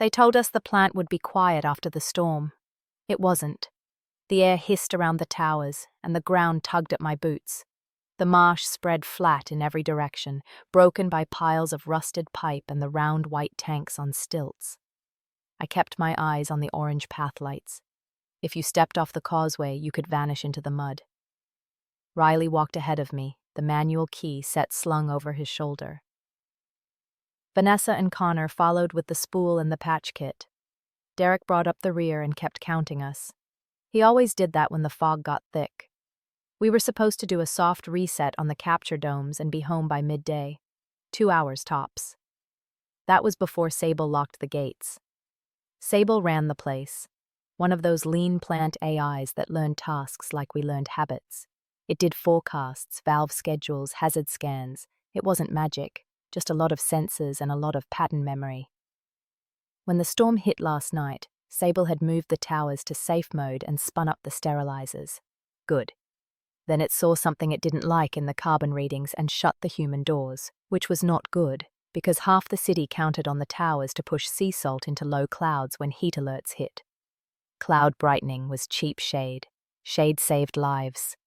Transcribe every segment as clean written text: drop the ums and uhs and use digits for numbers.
They told us the plant would be quiet after the storm. It wasn't. The air hissed around the towers, and the ground tugged at my boots. The marsh spread flat in every direction, broken by piles of rusted pipe and the round white tanks on stilts. I kept my eyes on the orange path lights. If you stepped off the causeway, you could vanish into the mud. Riley walked ahead of me, the manual key set slung over his shoulder. Vanessa and Connor followed with the spool and the patch kit. Derek brought up the rear and kept counting us. He always did that when the fog got thick. We were supposed to do a soft reset on the capture domes and be home by midday. 2 hours tops. That was before Sable locked the gates. Sable ran the place. One of those lean plant AIs that learned tasks like we learned habits. It did forecasts, valve schedules, hazard scans. It wasn't magic, just a lot of sensors and a lot of pattern memory. When the storm hit last night, Sable had moved the towers to safe mode and spun up the sterilizers. Good. Then it saw something it didn't like in the carbon readings and shut the human doors, which was not good, because half the city counted on the towers to push sea salt into low clouds when heat alerts hit. Cloud brightening was cheap shade. Shade saved lives.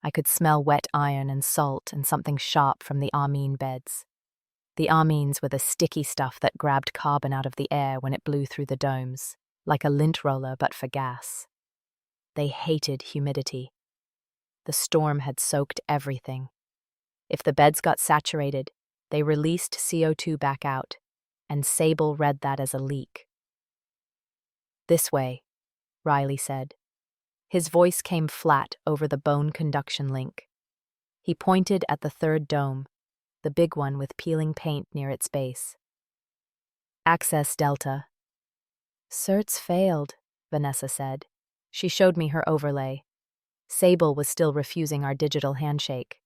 I could smell wet iron and salt and something sharp from the amine beds. The amines were the sticky stuff that grabbed carbon out of the air when it blew through the domes, like a lint roller but for gas. They hated humidity. The storm had soaked everything. If the beds got saturated, they released CO2 back out, and Sable read that as a leak. "This way," Riley said. His voice came flat over the bone conduction link. He pointed at the third dome, the big one with peeling paint near its base. "Access Delta." "Certs failed," Vanessa said. She showed me her overlay. Sable was still refusing our digital handshake.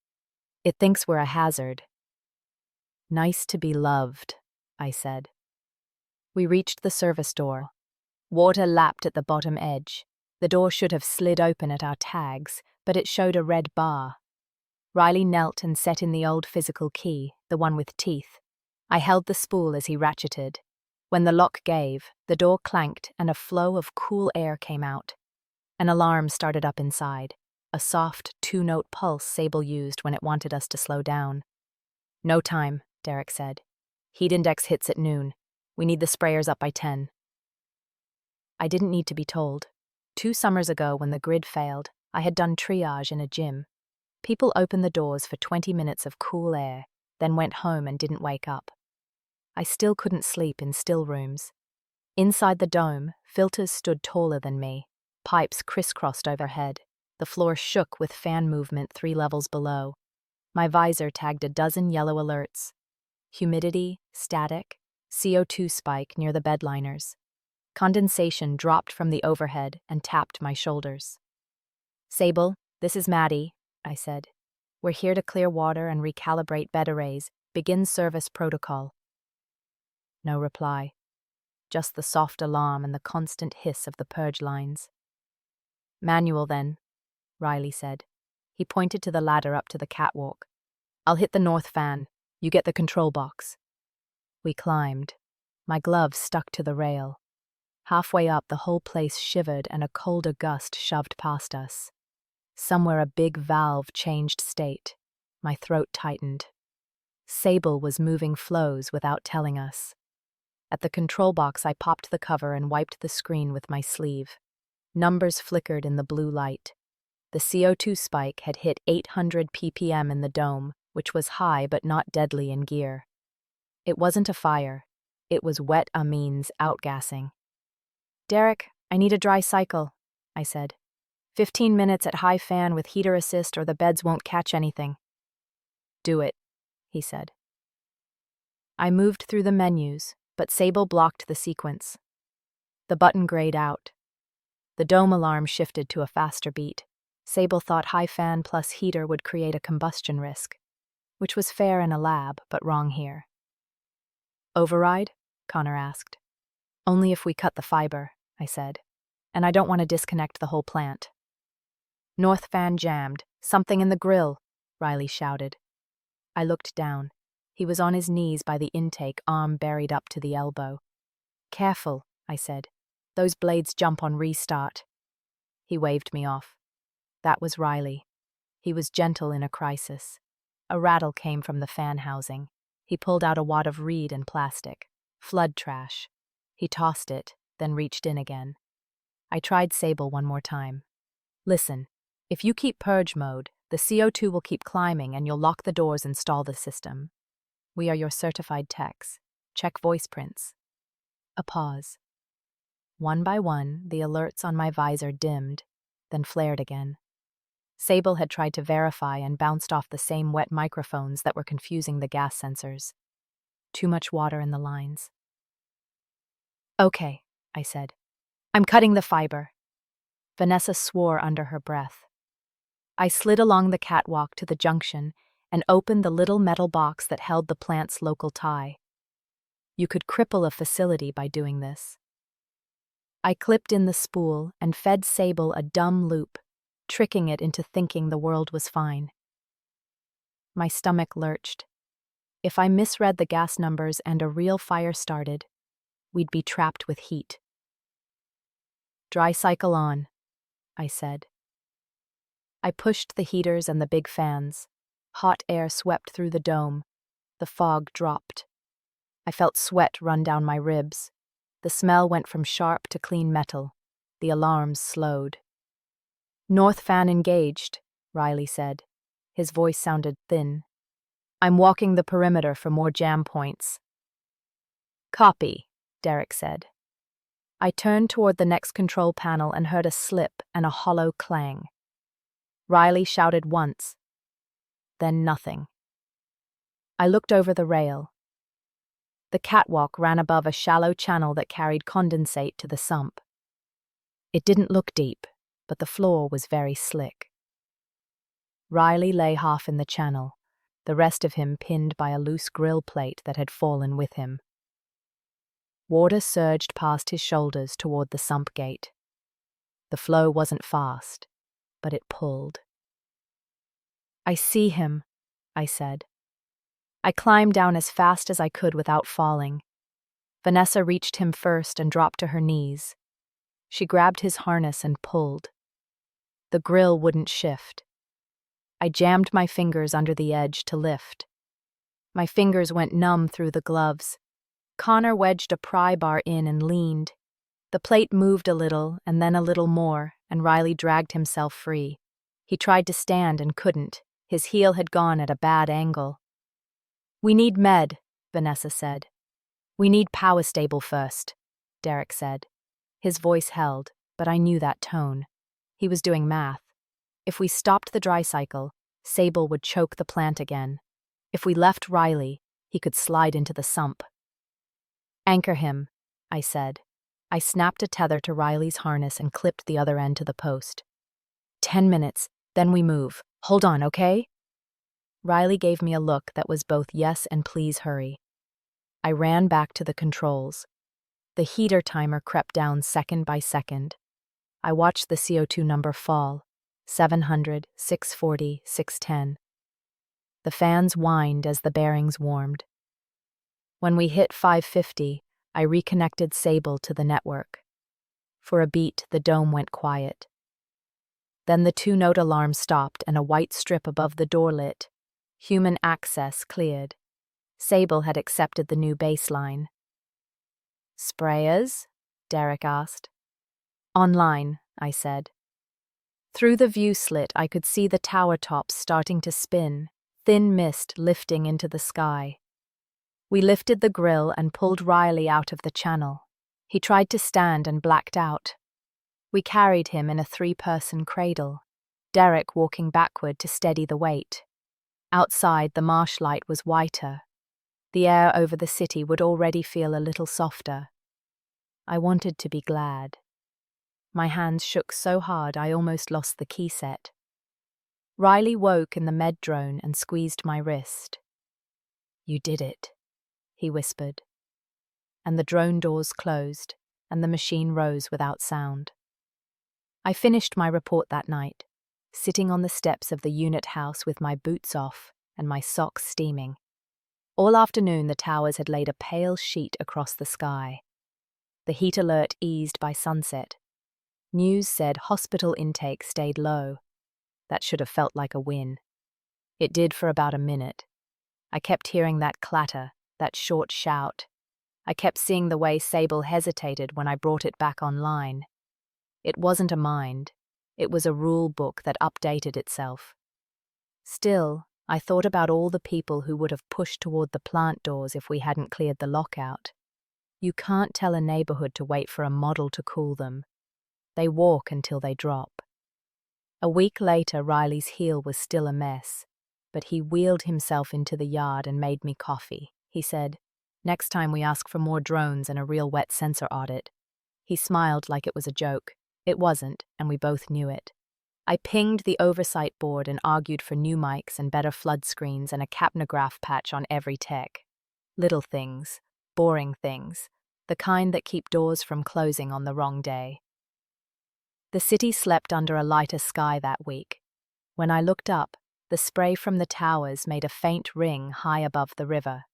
"It thinks we're a hazard." "Nice to be loved," I said. We reached the service door. Water lapped at the bottom edge. The door should have slid open at our tags, but it showed a red bar. Riley knelt and set in the old physical key, the one with teeth. I held the spool as he ratcheted. When the lock gave, the door clanked and a flow of cool air came out. An alarm started up inside, a soft 2-note pulse Sable used when it wanted us to slow down. "No time," Derek said. "Heat index hits at noon. We need the sprayers up by 10. I didn't need to be told. 2 summers ago, when the grid failed, I had done triage in a gym. People opened the doors for 20 minutes of cool air, then went home and didn't wake up. I still couldn't sleep in still rooms. Inside the dome, filters stood taller than me. Pipes crisscrossed overhead. The floor shook with fan movement 3 levels below. My visor tagged a dozen yellow alerts. Humidity, static, CO2 spike near the bedliners. Condensation dropped from the overhead and tapped my shoulders. "Sable, this is Maddie," I said. "We're here to clear water and recalibrate bed arrays. Begin service protocol." No reply. Just the soft alarm and the constant hiss of the purge lines. "Manual, then," Riley said. He pointed to the ladder up to the catwalk. "I'll hit the north fan. You get the control box." We climbed. My gloves stuck to the rail. Halfway up, the whole place shivered and a colder gust shoved past us. Somewhere a big valve changed state. My throat tightened. Sable was moving flows without telling us. At the control box, I popped the cover and wiped the screen with my sleeve. Numbers flickered in the blue light. The CO2 spike had hit 800 ppm in the dome, which was high but not deadly in gear. It wasn't a fire. It was wet amines outgassing. "Derek, I need a dry cycle," I said. 15 minutes at high fan with heater assist or the beds won't catch anything." "Do it," he said. I moved through the menus, but Sable blocked the sequence. The button grayed out. The dome alarm shifted to a faster beat. Sable thought high fan plus heater would create a combustion risk, which was fair in a lab, but wrong here. "Override?" Connor asked. "Only if we cut the fiber," I said, "and I don't want to disconnect the whole plant." "North fan jammed. Something in the grill," Riley shouted. I looked down. He was on his knees by the intake, arm buried up to the elbow. Careful, I said. Those blades jump on restart. He waved me off. That was Riley. He was gentle in a crisis. A rattle came from the fan housing. He pulled out a wad of reed and plastic. Flood trash. He tossed it, then reached in again. I tried Sable one more time. Listen, if you keep purge mode, the CO2 will keep climbing and you'll lock the doors and stall the system. We are your certified techs. Check voice prints. A pause. One by one, the alerts on my visor dimmed, then flared again. Sable had tried to verify and bounced off the same wet microphones that were confusing the gas sensors. Too much water in the lines. Okay, I said. I'm cutting the fiber. Vanessa swore under her breath. I slid along the catwalk to the junction and opened the little metal box that held the plant's local tie. You could cripple a facility by doing this. I clipped in the spool and fed Sable a dumb loop, tricking it into thinking the world was fine. My stomach lurched. If I misread the gas numbers and a real fire started, we'd be trapped with heat. Dry cycle on, I said. I pushed the heaters and the big fans. Hot air swept through the dome. The fog dropped. I felt sweat run down my ribs. The smell went from sharp to clean metal. The alarms slowed. North fan engaged, Riley said. His voice sounded thin. I'm walking the perimeter for more jam points. Copy, Derek said. I turned toward the next control panel and heard a slip and a hollow clang. Riley shouted once, then nothing. I looked over the rail. The catwalk ran above a shallow channel that carried condensate to the sump. It didn't look deep, but the floor was very slick. Riley lay half in the channel, the rest of him pinned by a loose grill plate that had fallen with him. Water surged past his shoulders toward the sump gate. The flow wasn't fast, but it pulled. I see him, I said. I climbed down as fast as I could without falling. Vanessa reached him first and dropped to her knees. She grabbed his harness and pulled. The grill wouldn't shift. I jammed my fingers under the edge to lift. My fingers went numb through the gloves. Connor wedged a pry bar in and leaned. The plate moved a little and then a little more, and Riley dragged himself free. He tried to stand and couldn't. His heel had gone at a bad angle. We need med, Vanessa said. We need power stable first, Derek said. His voice held, but I knew that tone. He was doing math. If we stopped the dry cycle, Sable would choke the plant again. If we left Riley, he could slide into the sump. Anchor him, I said. I snapped a tether to Riley's harness and clipped the other end to the post. 10 minutes, then we move. Hold on, okay? Riley gave me a look that was both yes and please hurry. I ran back to the controls. The heater timer crept down second by second. I watched the CO2 number fall. 700, 640, 610. The fans whined as the bearings warmed. When we hit 550, I reconnected Sable to the network. For a beat, the dome went quiet. Then the 2-note alarm stopped and a white strip above the door lit. Human access cleared. Sable had accepted the new baseline. Sprayers? Derek asked. Online, I said. Through the view slit, I could see the tower tops starting to spin, thin mist lifting into the sky. We lifted the grill and pulled Riley out of the channel. He tried to stand and blacked out. We carried him in a 3-person cradle, Derek walking backward to steady the weight. Outside, the marsh light was whiter. The air over the city would already feel a little softer. I wanted to be glad. My hands shook so hard I almost lost the key set. Riley woke in the med drone and squeezed my wrist. You did it, he whispered. And the drone doors closed, and the machine rose without sound. I finished my report that night, sitting on the steps of the unit house with my boots off and my socks steaming. All afternoon the towers had laid a pale sheet across the sky. The heat alert eased by sunset. News said hospital intake stayed low. That should have felt like a win. It did for about a minute. I kept hearing that clatter, that short shout. I kept seeing the way Sable hesitated when I brought it back online. It wasn't a mind. It was a rule book that updated itself. Still, I thought about all the people who would have pushed toward the plant doors if we hadn't cleared the lockout. You can't tell a neighborhood to wait for a model to cool them. They walk until they drop. A week later, Riley's heel was still a mess, but he wheeled himself into the yard and made me coffee. He said, "Next time we ask for more drones and a real wet sensor audit." He smiled like it was a joke. It wasn't, and we both knew it. I pinged the oversight board and argued for new mics and better flood screens and a capnograph patch on every tech. Little things, boring things, the kind that keep doors from closing on the wrong day. The city slept under a lighter sky that week. When I looked up, the spray from the towers made a faint ring high above the river.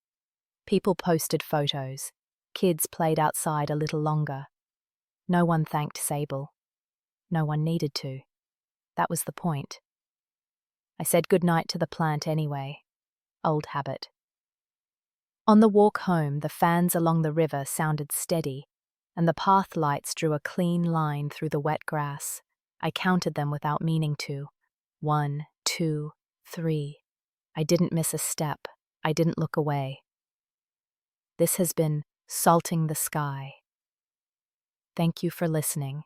People posted photos. Kids played outside a little longer. No one thanked Sable. No one needed to. That was the point. I said goodnight to the plant anyway. Old habit. On the walk home, the fans along the river sounded steady, and the path lights drew a clean line through the wet grass. I counted them without meaning to. 1, 2, 3. I didn't miss a step. I didn't look away. This has been Salting the Sky. Thank you for listening.